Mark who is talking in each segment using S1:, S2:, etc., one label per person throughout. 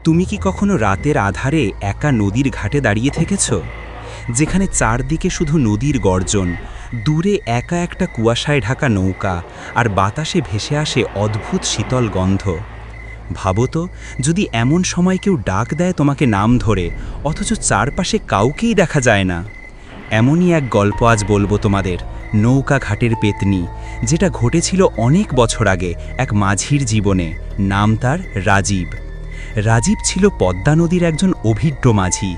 S1: তুমি কি কখনো রাতের আধারে একা নদীর ঘাটে দাঁড়িয়ে থেকেছ, যেখানে চারদিকে শুধু নদীর গর্জন, দূরে একা একটা কুয়াশায় ঢাকা নৌকা, আর বাতাসে ভেসে আসে অদ্ভুত শীতল গন্ধ? ভাবো তো, যদি এমন সময় কেউ ডাক দেয় তোমাকে নাম ধরে, অথচ চারপাশে কাউকেই দেখা যায় না। এমনই এক গল্প আজ বলবো তোমাদের, নৌকা ঘাটের পেতনি, যেটা ঘটেছিল অনেক বছর আগে এক মাঝির জীবনে। নাম তার রাজীব। রাজীব ছিল পদ্মা নদীর একজন অভিজ্ঞ মাঝি।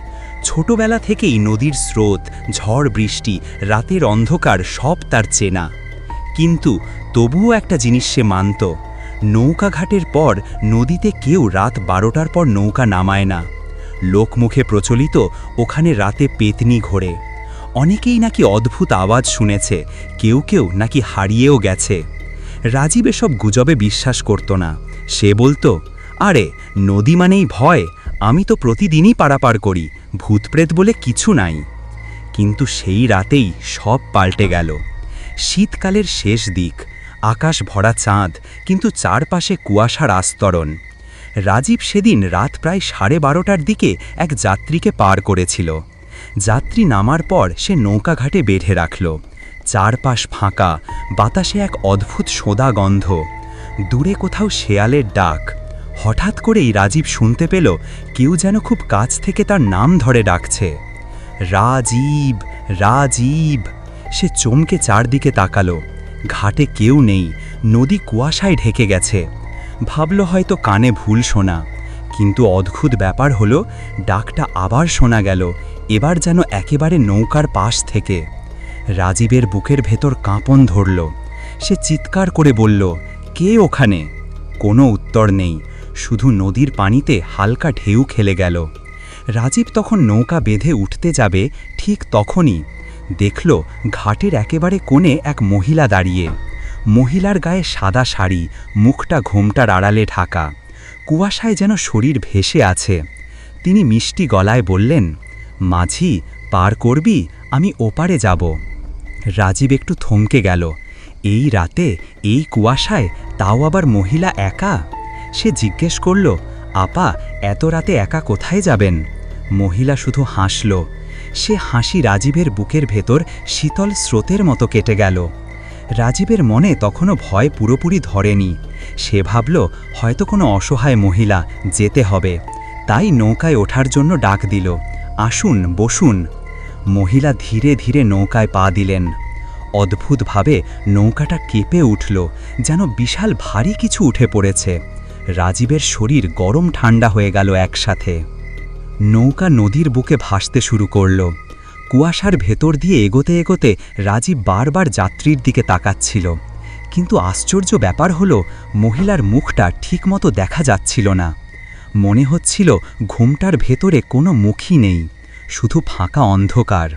S1: ছোটবেলা থেকেই নদীর স্রোত, ঝড় বৃষ্টি, রাতের অন্ধকার সব তার চেনা। কিন্তু তবুও একটা জিনিস সে মানত, নৌকা ঘাটের পর নদীতে কেউ রাত 12টার পর নৌকা নামায় না। লোকমুখে প্রচলিত ওখানে রাতে পেতনি ঘোরে। অনেকেই নাকি অদ্ভুত আওয়াজ শুনেছে, কেউ কেউ নাকি হারিয়েও গেছে। রাজীব এসব গুজবে বিশ্বাস করত না। সে বলতো, আরে নদী মানেই ভয়, আমি তো প্রতিদিনই পারাপার করি, ভূতপ্রেত বলে কিছু নাই। কিন্তু সেই রাতেই সব পাল্টে গেল। শীতকালের শেষ দিক, আকাশ ভরা চাঁদ, কিন্তু চারপাশে কুয়াশার আস্তরণ। রাজীব সেদিন রাত প্রায় 12:30টার দিকে এক যাত্রীকে পার করেছিল। যাত্রী নামার পর সে নৌকা ঘাটে বেঁধে রাখল। চারপাশ ফাঁকা, বাতাসে এক অদ্ভুত সোঁদা গন্ধ, দূরে কোথাও শেয়ালের ডাক। হঠাৎ করেই রাজীব শুনতে পেল কেউ যেন খুব কাছ থেকে তার নাম ধরে ডাকছে, রাজীব, রাজীব। সে চমকে চারদিকে তাকালো। ঘাটে কেউ নেই, নদী কুয়াশায় ঢেকে গেছে। ভাবল হয়তো কানে ভুল শোনা। কিন্তু অদ্ভুত ব্যাপার হলো, ডাকটা আবার শোনা গেল, এবার যেন একেবারে নৌকার পাশ থেকে। রাজীবের বুকের ভেতর কাঁপন ধরল। সে চিৎকার করে বলল, কে ওখানে? কোনো উত্তর নেই, শুধু নদীর পানিতে হালকা ঢেউ খেলে গেল। রাজীব তখন নৌকা বেঁধে উঠতে যাবে, ঠিক তখনই দেখল ঘাটের একেবারে কোণে এক মহিলা দাঁড়িয়ে। মহিলার গায়ে সাদা শাড়ি, মুখটা ঘোমটার আড়ালে ঢাকা, কুয়াশায় যেন শরীর ভেসে আছে। তিনি মিষ্টি গলায় বললেন, মাঝি, পার করবি, আমি ওপারে যাব। রাজীব একটু থমকে গেল। এই রাতে, এই কুয়াশায়, তাও আবার মহিলা একা। সে জিজ্ঞেস করল, আপা, এত রাতে একা কোথায় যাবেন? মহিলা শুধু হাসল। সে হাসি রাজীবের বুকের ভেতর শীতল স্রোতের মতো কেটে গেল। রাজীবের মনে তখনও ভয় পুরোপুরি ধরেনি। সে ভাবল হয়তো কোনো অসহায় মহিলা, যেতে হবে। তাই নৌকায় ওঠার জন্য ডাক দিল, আসুন, বসুন। মহিলা ধীরে ধীরে নৌকায় পা দিলেন। অদ্ভুতভাবে নৌকাটা কেঁপে উঠল, যেন বিশাল ভারী কিছু উঠে পড়েছে। রাজীবের শরীর গরম ঠান্ডা হয়ে গেল একসাথে। নৌকা নদীর বুকে ভাসতে শুরু করল। কুয়াশার ভেতর দিয়ে এগোতে এগোতে রাজীব বারবার যাত্রীর দিকে তাকাচ্ছিল। কিন্তু আশ্চর্য ব্যাপার হলো, মহিলার মুখটা ঠিকমতো দেখা যাচ্ছিল না। মনে হচ্ছিল ঘুমটার ভেতরে কোনো মুখই নেই, শুধু ফাঁকা অন্ধকার।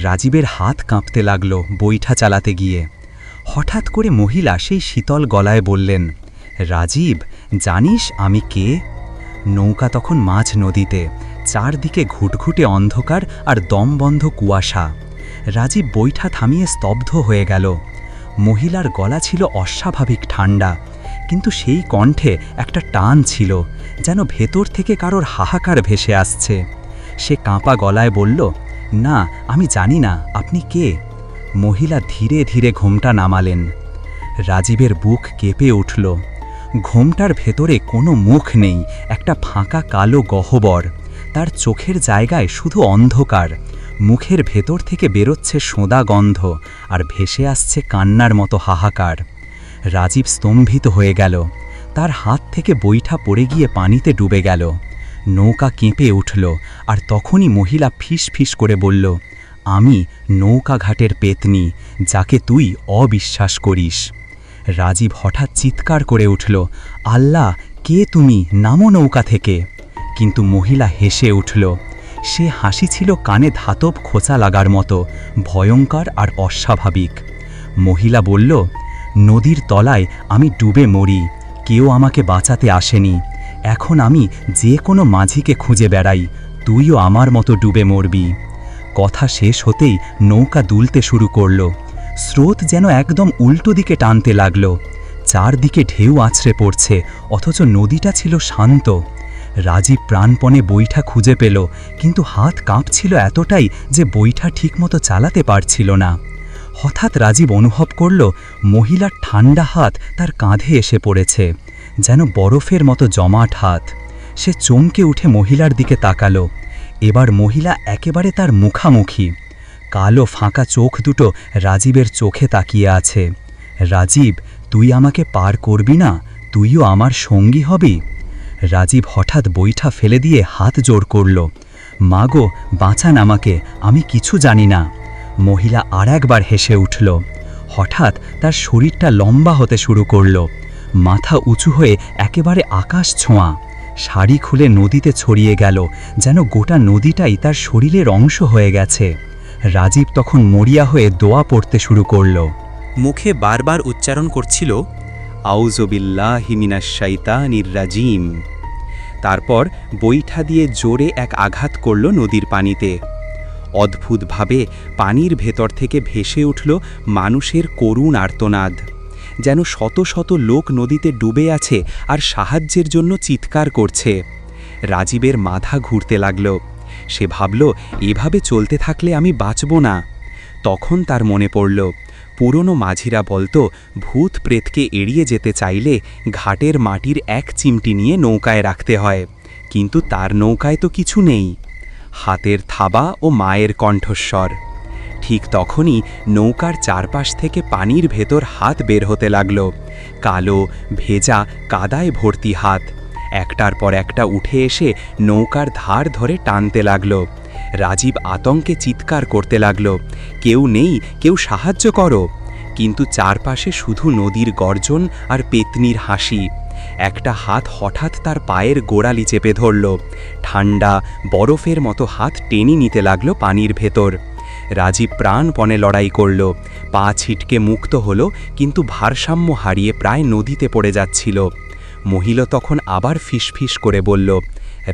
S1: রাজীবের হাত কাঁপতে লাগল বৈঠা চালাতে গিয়ে। হঠাৎ করে মহিলা সেই শীতল গলায় বললেন, রাজীব, জানিস আমি কে? নৌকা তখন মাঝ নদীতে, চারদিকে ঘুটঘুটে অন্ধকার আর দমবন্ধ কুয়াশা। রাজীব বৈঠা থামিয়ে স্তব্ধ হয়ে গেল। মহিলার গলা ছিল অস্বাভাবিক ঠান্ডা, কিন্তু সেই কণ্ঠে একটা টান ছিল, যেন ভেতর থেকে কারোর হাহাকার ভেসে আসছে। সে কাঁপা গলায় বলল, না, আমি জানি না, আপনি কে? মহিলা ধীরে ধীরে ঘোমটা নামালেন। রাজীবের বুক কেঁপে উঠল। ঘোমটার ভেতরে কোনো মুখ নেই, একটা ফাঁকা কালো গহ্বর। তার চোখের জায়গায় শুধু অন্ধকার। মুখের ভেতর থেকে বেরোচ্ছে সোঁদা গন্ধ, আর ভেসে আসছে কান্নার মতো হাহাকার। রাজীব স্তম্ভিত হয়ে গেল। তার হাত থেকে বৈঠা পড়ে গিয়ে পানিতে ডুবে গেল। নৌকা কেঁপে উঠল, আর তখনই মহিলা ফিস ফিস করে বলল, আমি নৌকা ঘাটের পেতনি, যাকে তুই অবিশ্বাস করিস। রাজীব হঠাৎ চিৎকার করে উঠল, আল্লাহ, কে তুমি? নামো নৌকা থেকে। কিন্তু মহিলা হেসে উঠল। সে হাসি ছিল কানে ধাতব খোঁচা লাগার মতো, ভয়ঙ্কর আর অস্বাভাবিক। মহিলা বলল, নদীর তলায় আমি ডুবে মরি, কেউ আমাকে বাঁচাতে আসেনি। এখন আমি যে কোনো মাঝিকে খুঁজে বেড়াই, তুইও আমার মতো ডুবে মরবি। কথা শেষ হতেই নৌকা দুলতে শুরু করল। স্রোত যেন একদম উল্টো দিকে টানতে লাগল। চারদিকে ঢেউ আছড়ে পড়ছে, অথচ নদীটা ছিল শান্ত। রাজীব প্রাণপণে বৈঠা খুঁজে পেল, কিন্তু হাত কাঁপছিল এতটাই যে বৈঠা ঠিকমতো চালাতে পারছিল না। হঠাৎ রাজীব অনুভব করল মহিলার ঠান্ডা হাত তার কাঁধে এসে পড়েছে, যেন বরফের মতো জমাট হাত। সে চমকে উঠে মহিলার দিকে তাকালো। এবার মহিলা একেবারে তার মুখামুখি। কালো ফাঁকা চোখ দুটো রাজীবের চোখে তাকিয়ে আছে। রাজীব, তুই আমাকে পার করবি না? তুইও আমার সঙ্গী হবি? রাজীব হঠাৎ বৈঠা ফেলে দিয়ে হাত জোড় করল। মাগো, বাঁচান আমাকে, আমি কিছু জানি না। মহিলা আর একবার হেসে উঠল। হঠাৎ তার শরীরটা লম্বা হতে শুরু করল, মাথা উঁচু হয়ে একেবারে আকাশ ছোঁয়া। শাড়ি খুলে নদীতে ছড়িয়ে গেল, যেন গোটা নদীটাই তার শরীরের অংশ হয়ে গেছে। রাজীব তখন মরিয়া হয়ে দোয়া পড়তে শুরু করল। মুখে বারবার উচ্চারণ করছিল, আউযু বিল্লাহি মিনাশ শাইতানির রাজিম। তারপর বৈঠা দিয়ে জোরে এক আঘাত করল নদীর পানিতে। অদ্ভুতভাবে পানির ভেতর থেকে ভেসে উঠল মানুষের করুণ আর্তনাদ, যেন শত শত লোক নদীতে ডুবে আছে আর সাহায্যের জন্য চিৎকার করছে। রাজীবের মাথা ঘুরতে লাগল। সে ভাবল, এভাবে চলতে থাকলে আমি বাঁচব না। তখন তার মনে পড়ল, পুরনো মাঝিরা বলতো ভূত প্রেতকে এড়িয়ে যেতে চাইলে ঘাটের মাটির এক চিমটি নিয়ে নৌকায় রাখতে হয়, কিন্তু তার নৌকায় তো কিছু নেই। হাতের থাবা ও মায়ের কণ্ঠস্বর। ঠিক তখনই নৌকার চারপাশ থেকে পানির ভেতর হাত বের হতে লাগল, কালো ভেজা কাদায় ভর্তি হাত। একটার পর একটা উঠে এসে নৌকার ধার ধরে টানতে লাগল। রাজীব আতঙ্কে চিৎকার করতে লাগল, কেউ নেই, কেউ সাহায্য করো। কিন্তু চারপাশে শুধু নদীর গর্জন আর পেতনির হাসি। একটা হাত হঠাৎ তার পায়ের গোড়ালি চেপে ধরল। ঠান্ডা বরফের মতো হাত টেনে নিতে লাগল পানির ভেতর। রাজীব প্রাণপণে লড়াই করল, পা ছিটকে মুক্ত হল, কিন্তু ভারসাম্য হারিয়ে প্রায় নদীতে পড়ে যাচ্ছিল। মহিলা তখন আবার ফিসফিস করে বলল,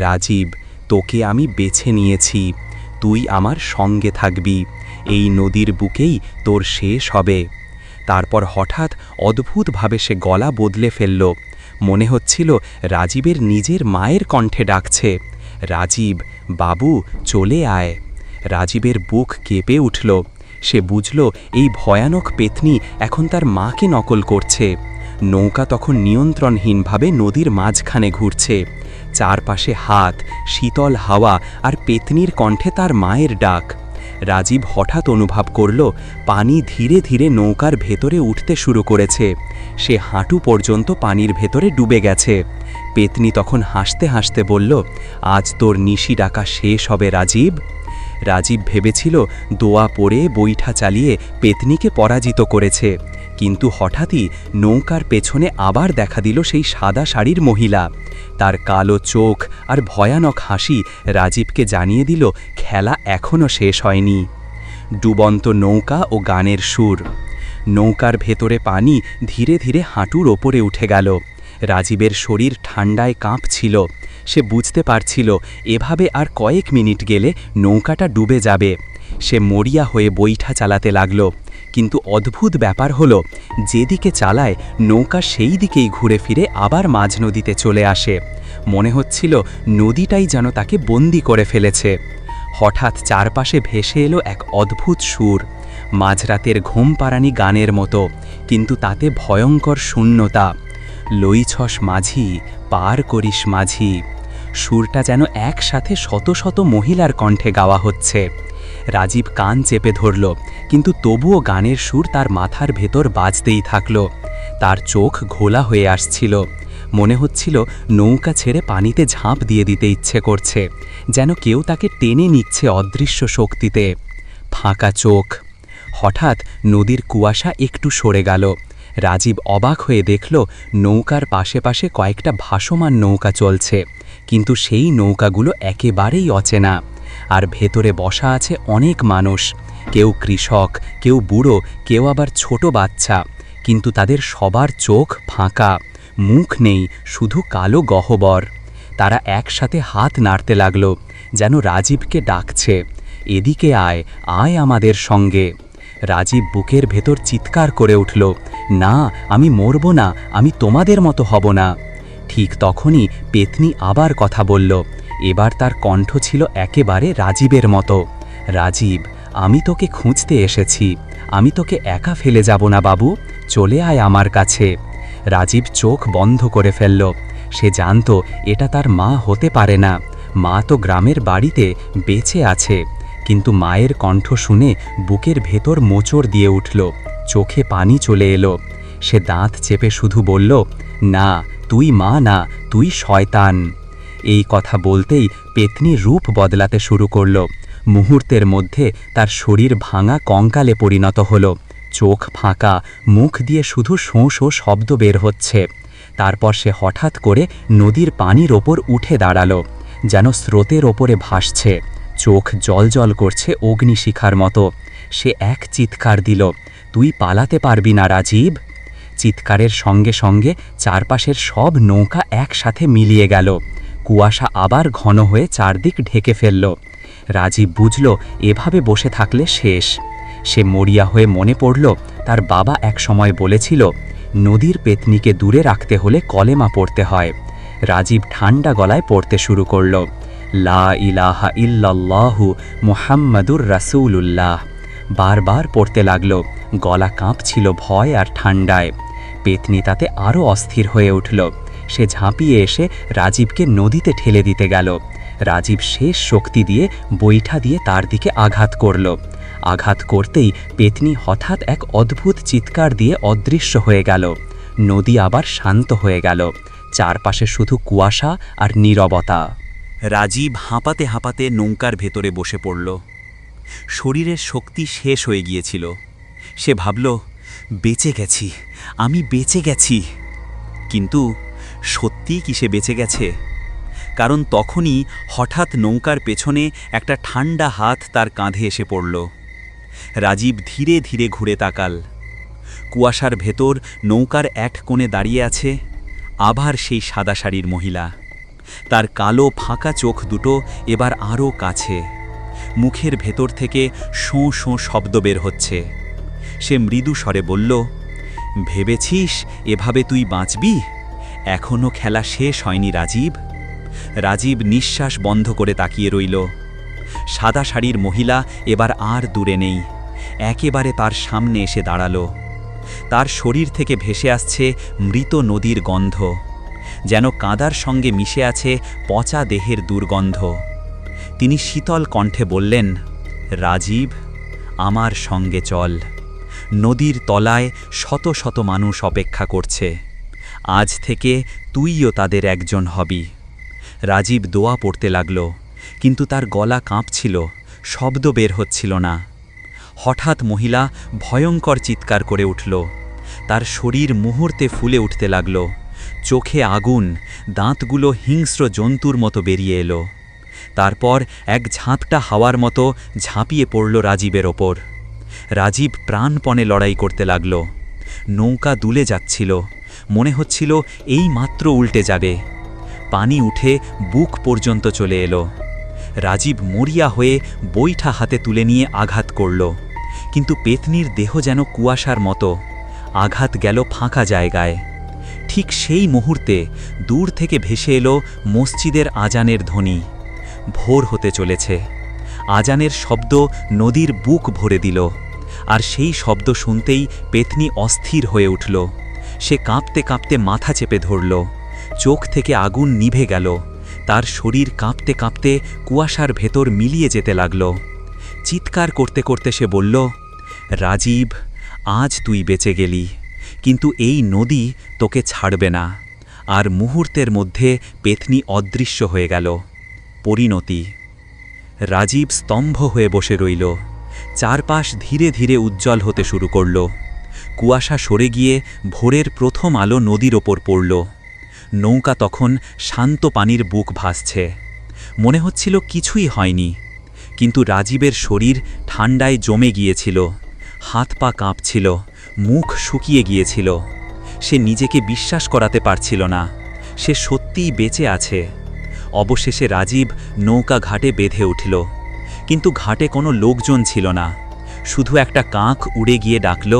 S1: রাজীব, তোকে আমি বেছে নিয়েছি, তুই আমার সঙ্গে থাকবি, এই নদীর বুকেই তোর শেষ হবে। তারপর হঠাৎ অদ্ভুতভাবে সে গলা বদলে ফেলল। মনে হচ্ছিল রাজীবের নিজের মায়ের কণ্ঠে ডাকছে, রাজীব বাবু, চলে আয়। রাজীবের বুক কেঁপে উঠল। সে বুঝল এই ভয়ানক পেতনি এখন তার মাকে নকল করছে। নৌকা তখন নিয়ন্ত্রণহীনভাবে নদীর মাঝখানে ঘুরছে। চারপাশে হাত, শীতল হাওয়া আর পেতনির কণ্ঠে তার মায়ের ডাক। রাজীব হঠাৎ অনুভব করল পানি ধীরে ধীরে নৌকার ভেতরে উঠতে শুরু করেছে। সে হাঁটু পর্যন্ত পানির ভেতরে ডুবে গেছে। পেতনি তখন হাসতে হাসতে বলল, আজ তোর নিশি ডাকা শেষ হবে রাজীব। রাজীব ভেবেছিল দোয়া পড়ে বৈঠা চালিয়ে পেতনিকে পরাজিত করেছে, কিন্তু হঠাৎই নৌকার পেছনে আবার দেখা দিল সেই সাদা শাড়ির মহিলা। তার কালো চোখ আর ভয়ানক হাসি রাজীবকে জানিয়ে দিল খেলা এখনও শেষ হয়নি। ডুবন্ত নৌকা ও গানের সুর। নৌকার ভেতরে পানি ধীরে ধীরে হাঁটুর ওপরে উঠে গেল। রাজীবের শরীর ঠান্ডায় কাঁপছিল। সে বুঝতে পারছিল এভাবে আর কয়েক মিনিট গেলে নৌকাটা ডুবে যাবে। সে মরিয়া হয়ে বৈঠা চালাতে লাগল, কিন্তু অদ্ভুত ব্যাপার হলো যেদিকে চালায় নৌকা সেই দিকেই ঘুরে ফিরে আবার মাঝ নদীতে চলে আসে। মনে হচ্ছিল নদীটাই যেন তাকে বন্দি করে ফেলেছে। হঠাৎ চারপাশে ভেসে এলো এক অদ্ভুত সুর, মাঝরাতের ঘুমপাড়ানি গানের মতো, কিন্তু তাতে ভয়ঙ্কর শূন্যতা। লইছস মাঝি, পার করিস মাঝি। সুরটা যেন একসাথে শত শত মহিলার কণ্ঠে গাওয়া হচ্ছে। রাজীব কান চেপে ধরল, কিন্তু তবুও গানের সুর তার মাথার ভেতর বাজতেই থাকল। তার চোখ ঘোলা হয়ে আসছিল। মনে হচ্ছিল নৌকা ছেড়ে পানিতে ঝাঁপ দিয়ে দিতে ইচ্ছে করছে, যেন কেউ তাকে টেনে নিচ্ছে অদৃশ্য শক্তিতে। ফাঁকা চোখ। হঠাৎ নদীর কুয়াশা একটু সরে গেল। রাজীব অবাক হয়ে দেখল নৌকার পাশে পাশে কয়েকটা ভাসমান নৌকা চলছে, কিন্তু সেই নৌকাগুলো একেবারেই অচেনা। আর ভেতরে বসা আছে অনেক মানুষ, কেউ কৃষক, কেউ বুড়ো, কেউ আবার ছোট বাচ্চা, কিন্তু তাদের সবার চোখ ফাঁকা, মুখ নেই, শুধু কালো গহ্বর। তারা একসাথে হাত নাড়তে লাগল, যেন রাজীবকে ডাকছে, এদিকে আয়, আয় আমাদের সঙ্গে। রাজীব বুকের ভেতর চিৎকার করে উঠল, না, আমি মরব না, আমি তোমাদের মতো হব না। ঠিক তখনই পেতনি আবার কথা বলল। এবার তার কণ্ঠ ছিল একেবারে রাজীবের মতো। রাজীব, আমি তোকে খুঁজতে এসেছি। আমি তোকে একা ফেলে যাব না বাবু, চলে আয় আমার কাছে। রাজীব চোখ বন্ধ করে ফেলল। সে জানত এটা তার মা হতে পারে না। মা তো গ্রামের বাড়িতে বেঁচে আছে। কিন্তু মায়ের কণ্ঠ শুনে বুকের ভেতর মোচড় দিয়ে উঠল, চোখে পানি চলে এলো। সে দাঁত চেপে শুধু বলল, না, তুই মা না, তুই শয়তান। এই কথা বলতেই পেতনি রূপ বদলাতে শুরু করল। মুহূর্তের মধ্যে তার শরীর ভাঙা কঙ্কালে পরিণত হল। চোখ ফাঁকা, মুখ দিয়ে শুধু শোঁ শোঁ শব্দ বের হচ্ছে। তারপর সে হঠাৎ করে নদীর পানির ওপর উঠে দাঁড়ালো, যেন স্রোতের ওপরে ভাসছে। চোখ জল করছে অগ্নিশিখার মতো। সে এক চিৎকার দিল, তুই পালাতে পারবি না রাজীব। চিৎকারের সঙ্গে সঙ্গে চারপাশের সব নৌকা একসাথে মিলিয়ে গেল। কুয়াশা আবার ঘন হয়ে চারদিক ঢেকে ফেলল। রাজীব বুঝল এভাবে বসে থাকলে শেষ। সে মরিয়া হয়ে মনে পড়ল তার বাবা এক সময় বলেছিল, নদীর পেতনিকে দূরে রাখতে হলে কলেমা পড়তে হয়। রাজীব ঠান্ডা গলায় পড়তে শুরু করল, লা ইলাহা ইল্লাল্লাহু মুহাম্মাদুর রাসূলুল্লাহ। বারবার পড়তে লাগল। গলা কাঁপছিল ভয় আর ঠান্ডায়। পেতনি তাতে আরও অস্থির হয়ে উঠল। সে ঝাঁপিয়ে এসে রাজীবকে নদীতে ঠেলে দিতে গেল। রাজীব শেষ শক্তি দিয়ে বৈঠা দিয়ে তার দিকে আঘাত করল। আঘাত করতেই পেতনি হঠাৎ এক অদ্ভুত চিৎকার দিয়ে অদৃশ্য হয়ে গেল। নদী আবার শান্ত হয়ে গেল। চারপাশে শুধু কুয়াশা আর নীরবতা। রাজীব হাঁপাতে হাঁপাতে নৌকার ভেতরে বসে পড়ল। শরীরের শক্তি শেষ হয়ে গিয়েছিল। সে ভাবল, বেঁচে গেছি, আমি বেঁচে গেছি। কিন্তু সত্যিই কি সে বেঁচে গেছে? কারণ তখনই হঠাৎ নৌকার পেছনে একটা ঠান্ডা হাত তার কাঁধে এসে পড়ল। রাজীব ধীরে ধীরে ঘুরে তাকাল। কুয়াশার ভেতর নৌকার এক কোণে দাঁড়িয়ে আছে আবার সেই সাদা শাড়ির মহিলা। তার কালো ফাঁকা চোখ দুটো এবার আরও কাছে। মুখের ভেতর থেকে শোঁ শোঁ শব্দ বের হচ্ছে। সে মৃদু স্বরে বলল, ভেবেছিস এভাবে তুই বাঁচবি? এখনও খেলা শেষ হয়নি রাজীব। রাজীব নিঃশ্বাস বন্ধ করে তাকিয়ে রইল। সাদা শাড়ির মহিলা এবার আর দূরে নেই, একেবারে তার সামনে এসে দাঁড়ালো। তার শরীর থেকে ভেসে আসছে মৃত নদীর গন্ধ, যেন কাদার সঙ্গে মিশে আছে পচা দেহের দুর্গন্ধ। তিনি শীতল কণ্ঠে বললেন, রাজীব, আমার সঙ্গে চল। নদীর তলায় শত শত মানুষ অপেক্ষা করছে। আজ থেকে তুইও তাদের একজন হবি। রাজীব দোয়া পড়তে লাগল, কিন্তু তার গলা কাঁপছিল, শব্দ বের হচ্ছিল না। হঠাৎ মহিলা ভয়ঙ্কর চিৎকার করে উঠল। তার শরীর মুহূর্তে ফুলে উঠতে লাগল। চোখে আগুন, দাঁতগুলো হিংস্র জন্তুর মতো বেরিয়ে এলো। তারপর এক ঝাঁপটা হাওয়ার মতো ঝাঁপিয়ে পড়ল রাজীবের ওপর। রাজীব প্রাণপণে লড়াই করতে লাগল। নৌকা দুলে যাচ্ছিল, মনে হচ্ছিল এই মাত্র উল্টে যাবে। পানি উঠে বুক পর্যন্ত চলে এলো। রাজীব মরিয়া হয়ে বৈঠা হাতে তুলে নিয়ে আঘাত করল, কিন্তু পেতনির দেহ যেন কুয়াশার মতো। আঘাত গেল ফাঁকা জায়গায়। ঠিক সেই মুহূর্তে দূর থেকে ভেসে এলো মসজিদের আজানের ধ্বনি। ভোর হতে চলেছে। আজানের শব্দ নদীর বুক ভরে দিল। আর সেই শব্দ শুনতেই পেতনি অস্থির হয়ে উঠল। সে কাঁপতে কাঁপতে মাথা চেপে ধরল। চোখ থেকে আগুন নিভে গেল। তার শরীর কাঁপতে কাঁপতে কুয়াশার ভেতর মিলিয়ে যেতে লাগল। চিৎকার করতে করতে সে বলল, রাজীব, আজ তুই বেঁচে গেলি, কিন্তু এই নদী তোকে ছাড়বে না। আর মুহূর্তের মধ্যে পেতনি অদৃশ্য হয়ে গেল। পরিণতি। রাজীব স্তম্ভ হয়ে বসে রইল। চারপাশ ধীরে ধীরে উজ্জ্বল হতে শুরু করল। কুয়াশা সরে গিয়ে ভোরের প্রথম আলো নদীর ওপর পড়ল। নৌকা তখন শান্ত পানির বুক ভাসছে। মনে হচ্ছিল কিছুই হয়নি, কিন্তু রাজীবের শরীর ঠান্ডায় জমে গিয়েছিল। হাত পা কাঁপছিল, মুখ শুকিয়ে গিয়েছিল। সে নিজেকে বিশ্বাস করাতে পারছিল না সে সত্যিই বেঁচে আছে। অবশেষে রাজীব নৌকা ঘাটে বেঁধে উঠল, কিন্তু ঘাটে কোনো লোকজন ছিল না। শুধু একটা কাক উড়ে গিয়ে ডাকল,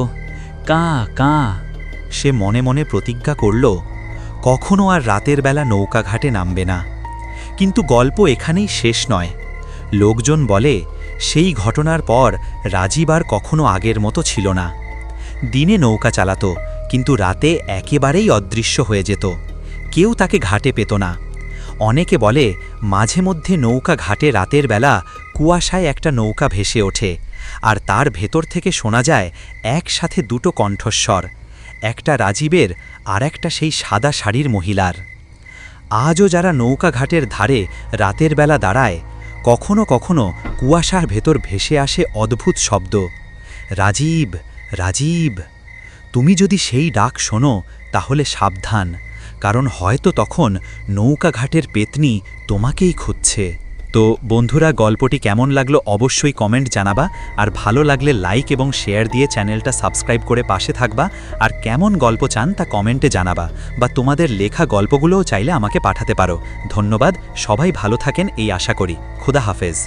S1: কাঁ কাঁ। সে মনে মনে প্রতিজ্ঞা করল, কখনো আর রাতের বেলা নৌকা ঘাটে নামবে না। কিন্তু গল্প এখানেই শেষ নয়। লোকজন বলে সেই ঘটনার পর রাজীব আর কখনো আগের মতো ছিল না। দিনে নৌকা চালাতো, কিন্তু রাতে একেবারেই অদৃশ্য হয়ে যেত। কেউ তাকে ঘাটে পেত না। অনেকে বলে মাঝে মধ্যে নৌকা ঘাটে রাতের বেলা কুয়াশায় একটা নৌকা ভেসে ওঠে, আর তার ভেতর থেকে শোনা যায় একসাথে দুটো কণ্ঠস্বর, একটা রাজীবের আর একটা সেই সাদা শাড়ির মহিলার। আজও যারা নৌকা ঘাটের ধারে রাতের বেলা দাঁড়ায়, কখনো কখনো কুয়াশার ভেতর ভেসে আসে অদ্ভুত শব্দ, রাজীব, রাজীব। তুমি যদি সেই ডাক শোনো তাহলে সাবধান, কারণ হয়তো তখন নৌকা ঘাটের পেতনি তোমাকেই খুঁজছে। তো বন্ধুরা, গল্পটি কেমন লাগলো অবশ্যই কমেন্ট জানাবা, আর ভালো লাগলে লাইক এবং শেয়ার দিয়ে চ্যানেলটা সাবস্ক্রাইব করে পাশে থাকবা। আর কেমন গল্প চান তা কমেন্টে জানাবা, বা তোমাদের লেখা গল্পগুলোও চাইলে আমাকে পাঠাতে পারো। ধন্যবাদ, সবাই ভালো থাকেন এই আশা করি। খুদা হাফেজ।